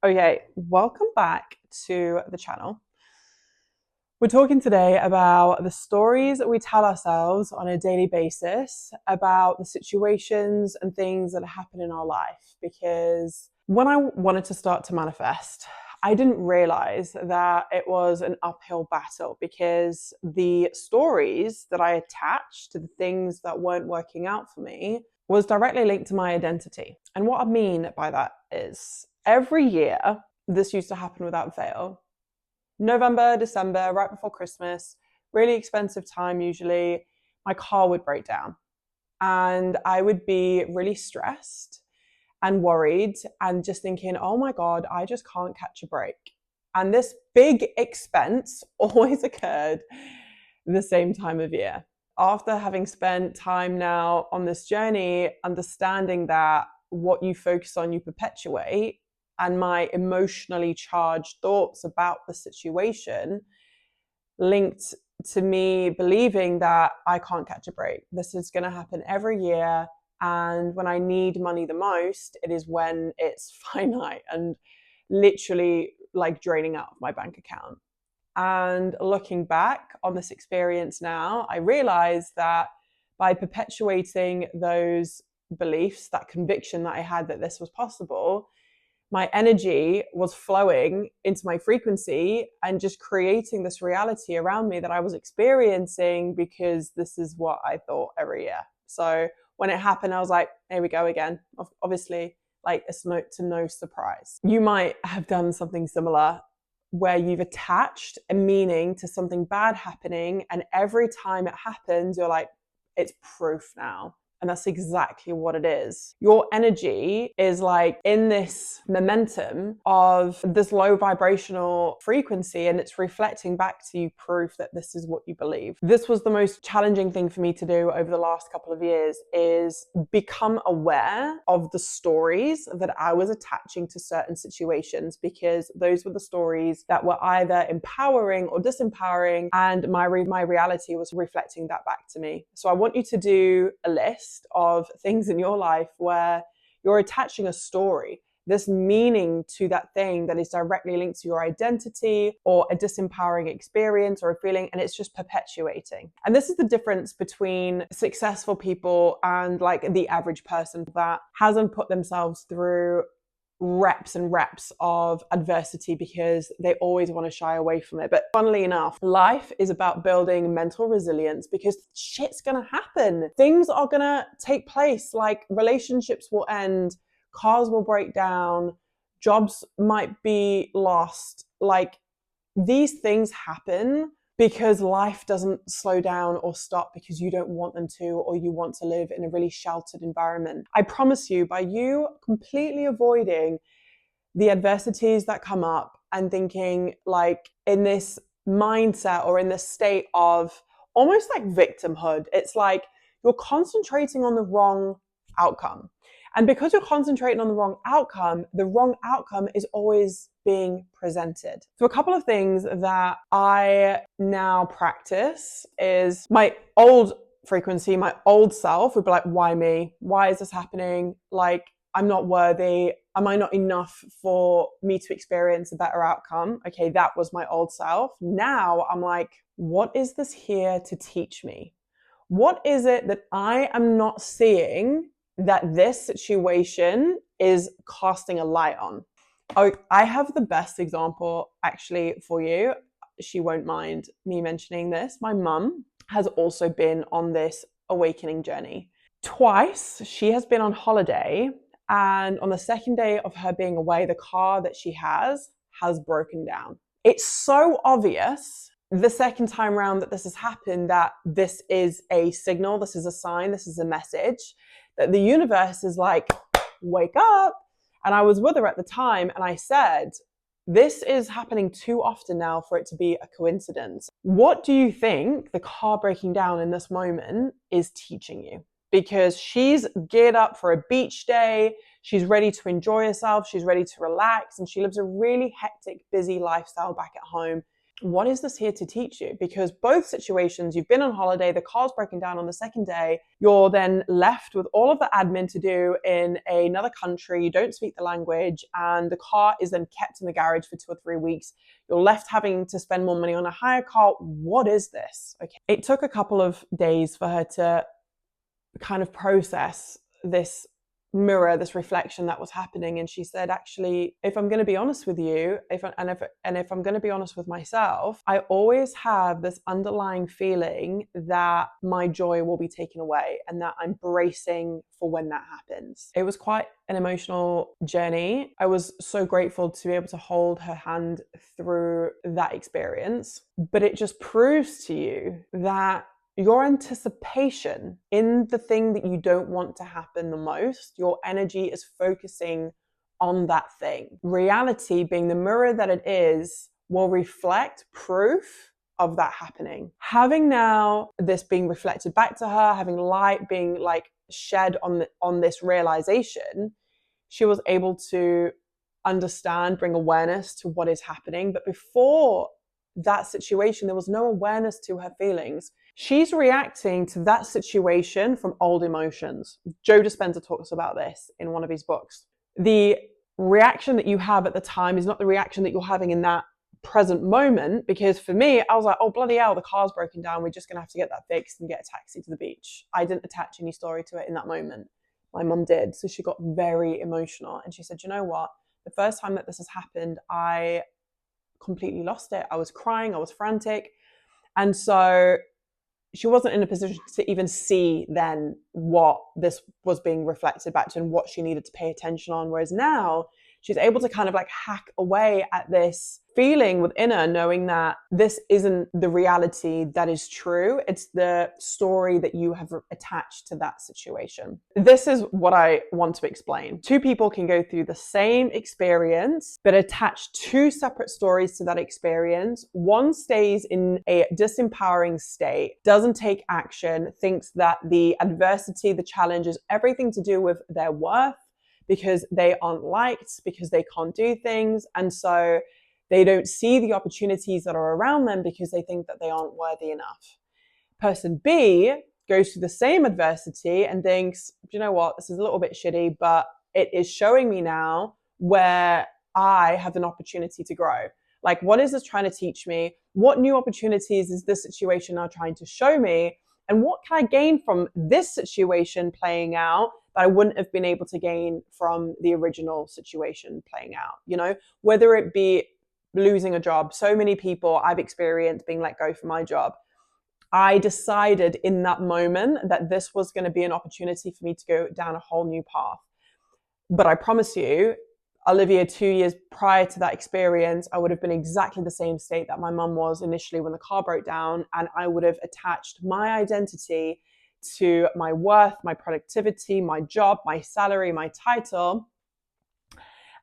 Okay, welcome back to the channel. We're talking today about the stories that we tell ourselves on a daily basis about the situations and things that happen in our life. Because when I wanted to start to manifest, I didn't realize that it was an uphill battle because the stories that I attached to the things that weren't working out for me was directly linked to my identity. And what I mean by that is every year, this used to happen without fail. November, December, right before Christmas, really expensive time usually, my car would break down and I would be really stressed and worried and just thinking, oh my God, I just can't catch a break. And this big expense always occurred the same time of year. After having spent time now on this journey, understanding that what you focus on, you perpetuate, and my emotionally charged thoughts about the situation linked to me believing that I can't catch a break. This is going to happen every year. And when I need money the most, it is when it's finite and literally like draining out of my bank account. And looking back on this experience now, I realized that by perpetuating those beliefs, that conviction that I had that this was possible, my energy was flowing into my frequency and just creating this reality around me that I was experiencing because this is what I thought every year. So when it happened, I was like, here we go again. Obviously, like it's no surprise. You might have done something similar where you've attached a meaning to something bad happening, and every time it happens, you're like, it's proof now. And that's exactly what it is. Your energy is like in this momentum of this low vibrational frequency, and it's reflecting back to you proof that this is what you believe. This was the most challenging thing for me to do over the last couple of years, is become aware of the stories that I was attaching to certain situations, because those were the stories that were either empowering or disempowering, and my reality was reflecting that back to me. So I want you to do a list of things in your life where you're attaching a story, this meaning to that thing that is directly linked to your identity or a disempowering experience or a feeling, and it's just perpetuating. And this is the difference between successful people and like the average person that hasn't put themselves through reps and reps of adversity because they always want to shy away from it. But funnily enough, life is about building mental resilience because shit's gonna happen. Things are gonna take place, like relationships will end, cars will break down, jobs might be lost. Like these things happen because life doesn't slow down or stop because you don't want them to, or you want to live in a really sheltered environment. I promise you, by you completely avoiding the adversities that come up and thinking like in this mindset or in this state of almost like victimhood, it's like you're concentrating on the wrong outcome. And because you're concentrating on the wrong outcome is always being presented. So a couple of things that I now practice is my old frequency, my old self would be like, why me? Why is this happening? Like, I'm not worthy. Am I not enough for me to experience a better outcome? Okay, that was my old self. Now I'm like, what is this here to teach me? What is it that I am not seeing that this situation is casting a light on? Oh, I have the best example actually for you. She won't mind me mentioning this. My mum has also been on this awakening journey. Twice she has been on holiday, and on the second day of her being away, the car that she has broken down. It's so obvious the second time around that this has happened that this is a signal, this is a sign, this is a message that the universe is like, wake up. And I was with her at the time and I said, this is happening too often now for it to be a coincidence. What do you think the car breaking down in this moment is teaching you? Because she's geared up for a beach day, she's ready to enjoy herself, she's ready to relax, and she lives a really hectic, busy lifestyle back at home. what is this here to teach you? Because both situations, you've been on holiday, the car's broken down on the second day, you're then left with all of the admin to do in another country, you don't speak the language, and the car is then kept in the garage for 2 or 3 weeks. You're left having to spend more money on a hire car. What is this? Okay. It took a couple of days for her to kind of process this mirror, this reflection that was happening. And she said, actually, if I'm going to be honest with you, if I'm going to be honest with myself, I always have this underlying feeling that my joy will be taken away and that I'm bracing for when that happens. It was quite an emotional journey. I was so grateful to be able to hold her hand through that experience, but it just proves to you that your anticipation in the thing that you don't want to happen the most, your energy is focusing on that thing. Reality, being the mirror that it is, will reflect proof of that happening. Having now this being reflected back to her, having light being like shed on this realization, she was able to understand, bring awareness to what is happening. But before that situation, there was no awareness to her feelings. She's reacting to that situation from old emotions. Joe Dispenza talks about this in one of his books. The reaction that you have at the time is not the reaction that you're having in that present moment, because for me, I was like, oh, bloody hell, the car's broken down. We're just going to have to get that fixed and get a taxi to the beach. I didn't attach any story to it in that moment. My mum did. So she got very emotional. And she said, you know what? The first time that this has happened, I completely lost it. I was crying. I was frantic. And so she wasn't in a position to even see then what this was being reflected back to and what she needed to pay attention on. Whereas now she's able to kind of like hack away at this feeling within her, knowing that this isn't the reality that is true. It's the story that you have attached to that situation. This is what I want to explain. Two people can go through the same experience, but attach two separate stories to that experience. One stays in a disempowering state, doesn't take action, thinks that the adversity, the challenge is everything to do with their worth, because they aren't liked, because they can't do things. And so they don't see the opportunities that are around them because they think that they aren't worthy enough. Person B goes through the same adversity and thinks, you know what, this is a little bit shitty, but it is showing me now where I have an opportunity to grow. Like, what is this trying to teach me? What new opportunities is this situation now trying to show me? And what can I gain from this situation playing out that I wouldn't have been able to gain from the original situation playing out? You know, whether it be losing a job. So many people I've experienced being let go from my job. I decided in that moment that this was going to be an opportunity for me to go down a whole new path. But I promise you, Olivia, 2 years prior to that experience, I would have been exactly the same state that my mum was initially when the car broke down. And I would have attached my identity to my worth, my productivity, my job, my salary, my title.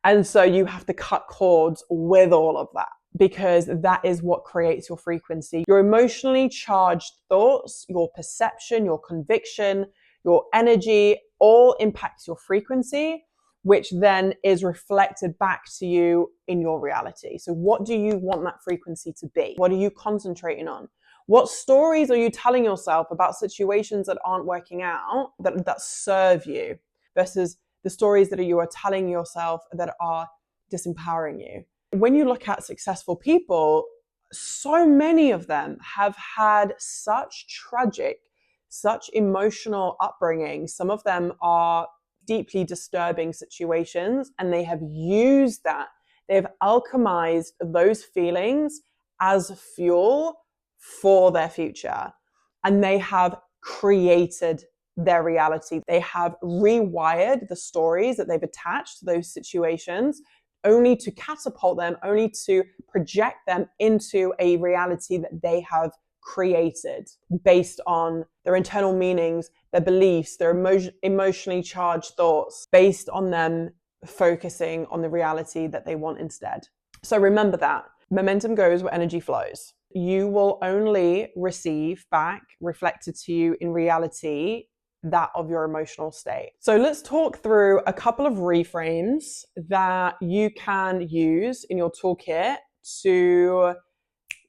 And so you have to cut cords with all of that, because that is what creates your frequency. Your emotionally charged thoughts, your perception, your conviction, your energy, all impacts your frequency, which then is reflected back to you in your reality. So what do you want that frequency to be? What are you concentrating on? What stories are you telling yourself about situations that aren't working out, that serve you, versus the stories that you are telling yourself that are disempowering you? When you look at successful people, so many of them have had such tragic, such emotional upbringing. Some of them are deeply disturbing situations, and they have used that. They've alchemized those feelings as fuel for their future, and they have created their reality. They have rewired the stories that they've attached to those situations, only to catapult them, only to project them into a reality that they have created based on their internal meanings, their beliefs, their emotionally charged thoughts, based on them focusing on the reality that they want instead. So remember that momentum goes where energy flows. You will only receive back reflected to you in reality that of your emotional state. So let's talk through a couple of reframes that you can use in your toolkit to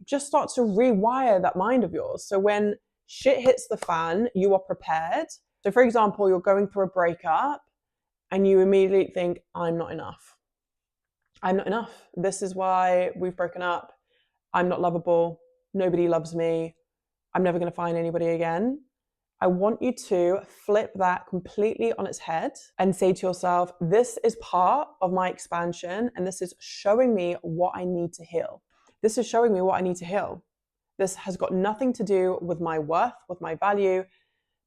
just start to rewire that mind of yours. So when shit hits the fan, you are prepared. So for example, you're going through a breakup and you immediately think, I'm not enough. I'm not enough. This is why we've broken up. I'm not lovable. Nobody loves me. I'm never going to find anybody again. I want you to flip that completely on its head and say to yourself, this is part of my expansion and this is showing me what I need to heal. This is showing me what I need to heal. This has got nothing to do with my worth, with my value,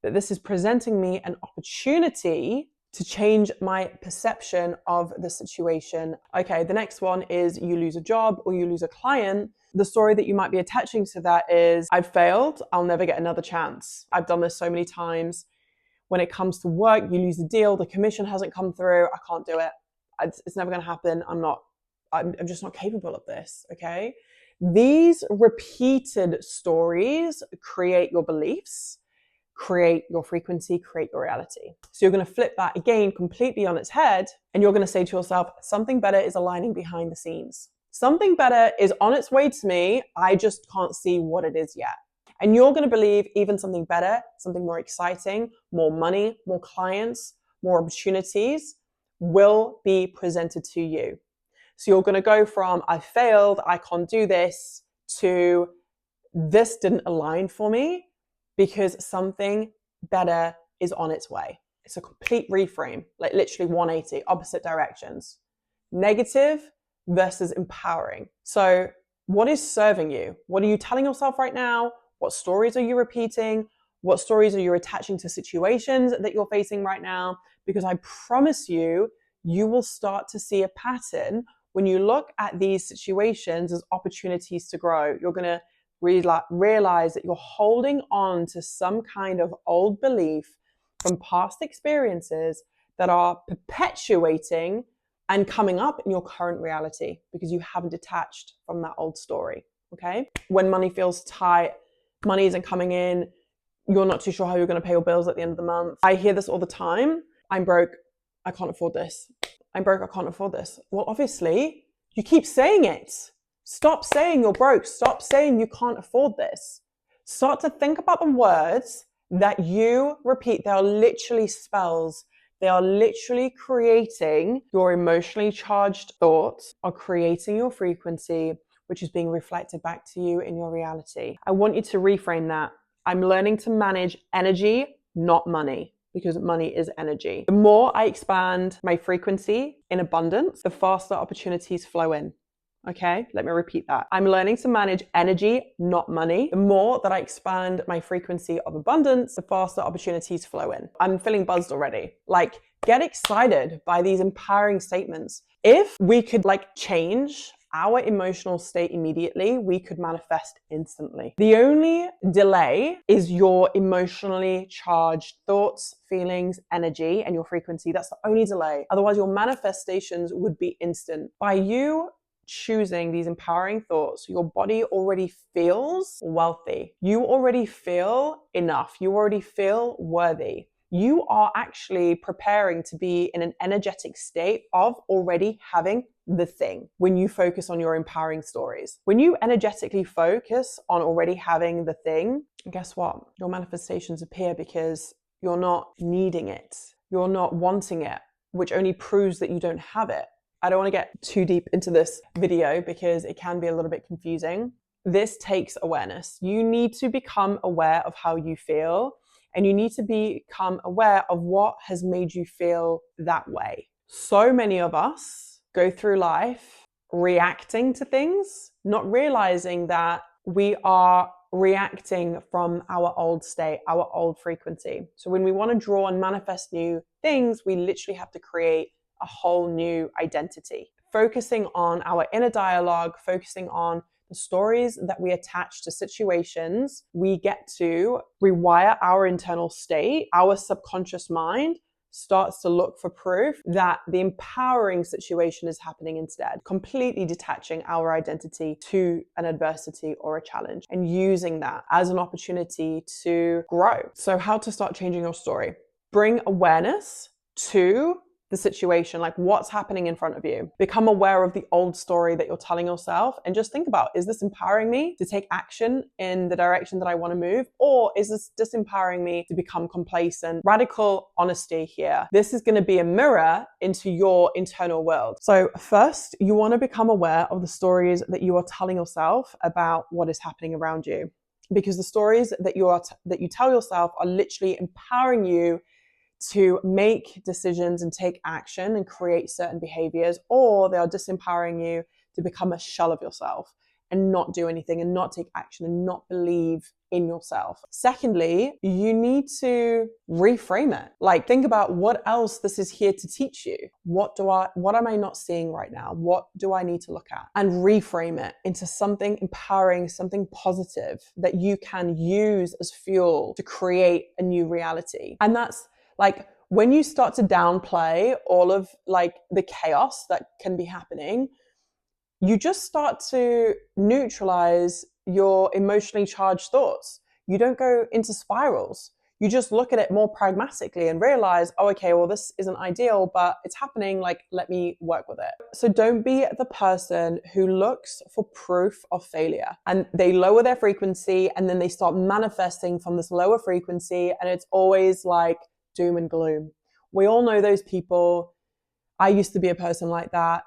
that this is presenting me an opportunity to change my perception of the situation. Okay, the next one is you lose a job or you lose a client. The story that you might be attaching to that is, I've failed, I'll never get another chance. I've done this so many times. When it comes to work, you lose the deal, the commission hasn't come through, I can't do it. It's never gonna happen. I'm just not capable of this, okay? These repeated stories create your beliefs, create your frequency, create your reality. So you're going to flip that again completely on its head, and you're going to say to yourself, something better is aligning behind the scenes. Something better is on its way to me. I just can't see what it is yet. And you're going to believe even something better, something more exciting, more money, more clients, more opportunities will be presented to you. So you're going to go from, I failed, I can't do this, to this didn't align for me, because something better is on its way. It's a complete reframe, like literally 180, opposite directions. Negative versus empowering. So what is serving you? What are you telling yourself right now? What stories are you repeating? What stories are you attaching to situations that you're facing right now? Because I promise you, you will start to see a pattern when you look at these situations as opportunities to grow. You're going to realize that you're holding on to some kind of old belief from past experiences that are perpetuating and coming up in your current reality because you haven't detached from that old story. Okay? When money feels tight, money isn't coming in, you're not too sure how you're going to pay your bills at the end of the month. I hear this all the time. I'm broke. I can't afford this. I'm broke. I can't afford this. Well, obviously, you keep saying it. Stop saying you're broke. Stop saying you can't afford this. Start to think about the words that you repeat. They are literally spells. They are literally creating your emotionally charged thoughts, are creating your frequency, which is being reflected back to you in your reality. I want you to reframe that. I'm learning to manage energy, not money, because money is energy. The more I expand my frequency in abundance, the faster opportunities flow in. Okay, let me repeat that. I'm learning to manage energy, not money. The more that I expand my frequency of abundance, the faster opportunities flow in. I'm feeling buzzed already. Like, get excited by these empowering statements. If we could change our emotional state immediately, we could manifest instantly. The only delay is your emotionally charged thoughts, feelings, energy, and your frequency. That's the only delay. Otherwise, your manifestations would be instant. By you choosing these empowering thoughts, your body already feels wealthy. You already feel enough. You already feel worthy. You are actually preparing to be in an energetic state of already having the thing when you focus on your empowering stories. When you energetically focus on already having the thing, guess what? Your manifestations appear because you're not needing it. You're not wanting it, which only proves that you don't have it. I don't want to get too deep into this video because it can be a little bit confusing. This takes awareness. You need to become aware of how you feel, and you need to become aware of what has made you feel that way. So many of us go through life reacting to things, not realizing that we are reacting from our old state, our old frequency. So when we want to draw and manifest new things, we literally have to create a whole new identity. Focusing on our inner dialogue, focusing on the stories that we attach to situations, we get to rewire our internal state. Our subconscious mind starts to look for proof that the empowering situation is happening instead, completely detaching our identity to an adversity or a challenge and using that as an opportunity to grow. So how to start changing your story? Bring awareness to the situation, like what's happening in front of you. Become aware of the old story that you're telling yourself and just think about, is this empowering me to take action in the direction that I want to move? Or is this disempowering me to become complacent? Radical honesty here. This is going to be a mirror into your internal world. So first, you want to become aware of the stories that you are telling yourself about what is happening around you. Because the stories that you tell yourself are literally empowering you to make decisions and take action and create certain behaviors, or they are disempowering you to become a shell of yourself and not do anything and not take action and not believe in yourself. Secondly, you need to reframe it. Like, think about what else this is here to teach you. What am I not seeing right now? What do I need to look at? And reframe it into something empowering, something positive that you can use as fuel to create a new reality. And that's like when you start to downplay all of like the chaos that can be happening, you just start to neutralize your emotionally charged thoughts. You don't go into spirals. You just look at it more pragmatically and realize, oh, okay, well, this isn't ideal, but it's happening. Like, let me work with it. So don't be the person who looks for proof of failure and they lower their frequency and then they start manifesting from this lower frequency. And it's always like doom and gloom. We all know those people. I used to be a person like that.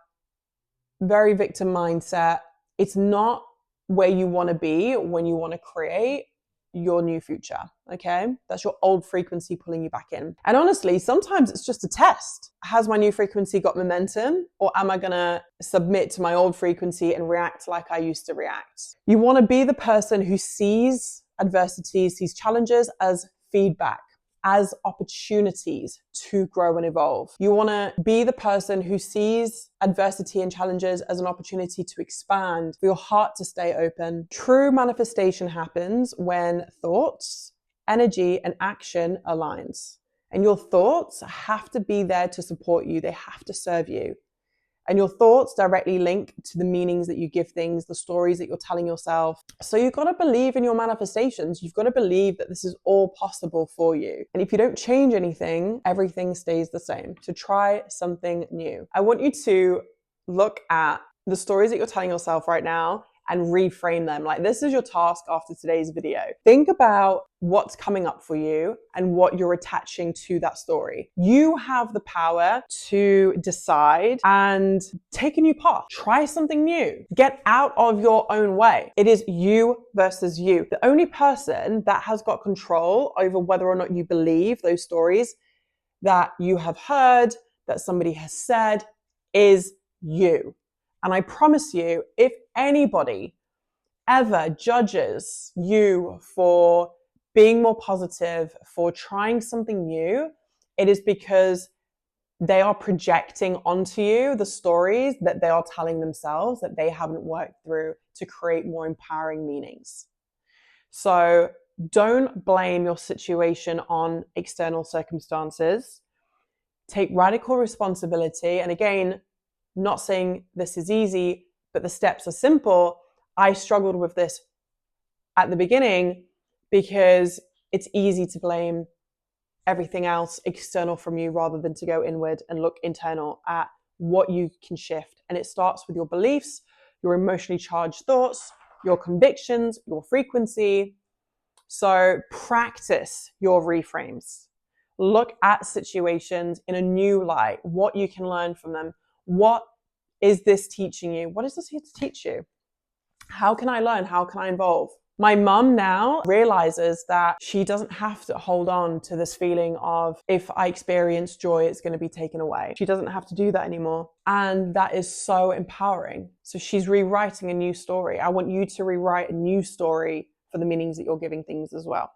Very victim mindset. It's not where you want to be when you want to create your new future, okay? That's your old frequency pulling you back in. And honestly, sometimes it's just a test. Has my new frequency got momentum, or am I going to submit to my old frequency and react like I used to react? You want to be the person who sees adversities, sees challenges as feedback, as opportunities to grow and evolve. You want to be the person who sees adversity and challenges as an opportunity to expand, for your heart to stay open. True manifestation happens when thoughts, energy, and action aligns. And your thoughts have to be there to support you. They have to serve you. And your thoughts directly link to the meanings that you give things, the stories that you're telling yourself. So you've got to believe in your manifestations. You've got to believe that this is all possible for you. And if you don't change anything, everything stays the same. So try something new. I want you to look at the stories that you're telling yourself right now and reframe them. Like, this is your task after today's video. Think about what's coming up for you and what you're attaching to that story. You have the power to decide and take a new path. Try something new. Get out of your own way. It is you versus you. The only person that has got control over whether or not you believe those stories that you have heard, that somebody has said, is you. And I promise you, if anybody ever judges you for being more positive, for trying something new, it is because they are projecting onto you the stories that they are telling themselves that they haven't worked through to create more empowering meanings. So don't blame your situation on external circumstances. Take radical responsibility. And again, not saying this is easy, but the steps are simple. I struggled with this at the beginning because it's easy to blame everything else external from you rather than to go inward and look internal at what you can shift. And it starts with your beliefs, your emotionally charged thoughts, your convictions, your frequency. So practice your reframes. Look at situations in a new light, what you can learn from them. What is this teaching you? What is this here to teach you? How can I learn? How can I evolve? My mum now realizes that she doesn't have to hold on to this feeling of, if I experience joy, it's going to be taken away. She doesn't have to do that anymore. And that is so empowering. So she's rewriting a new story. I want you to rewrite a new story for the meanings that you're giving things as well.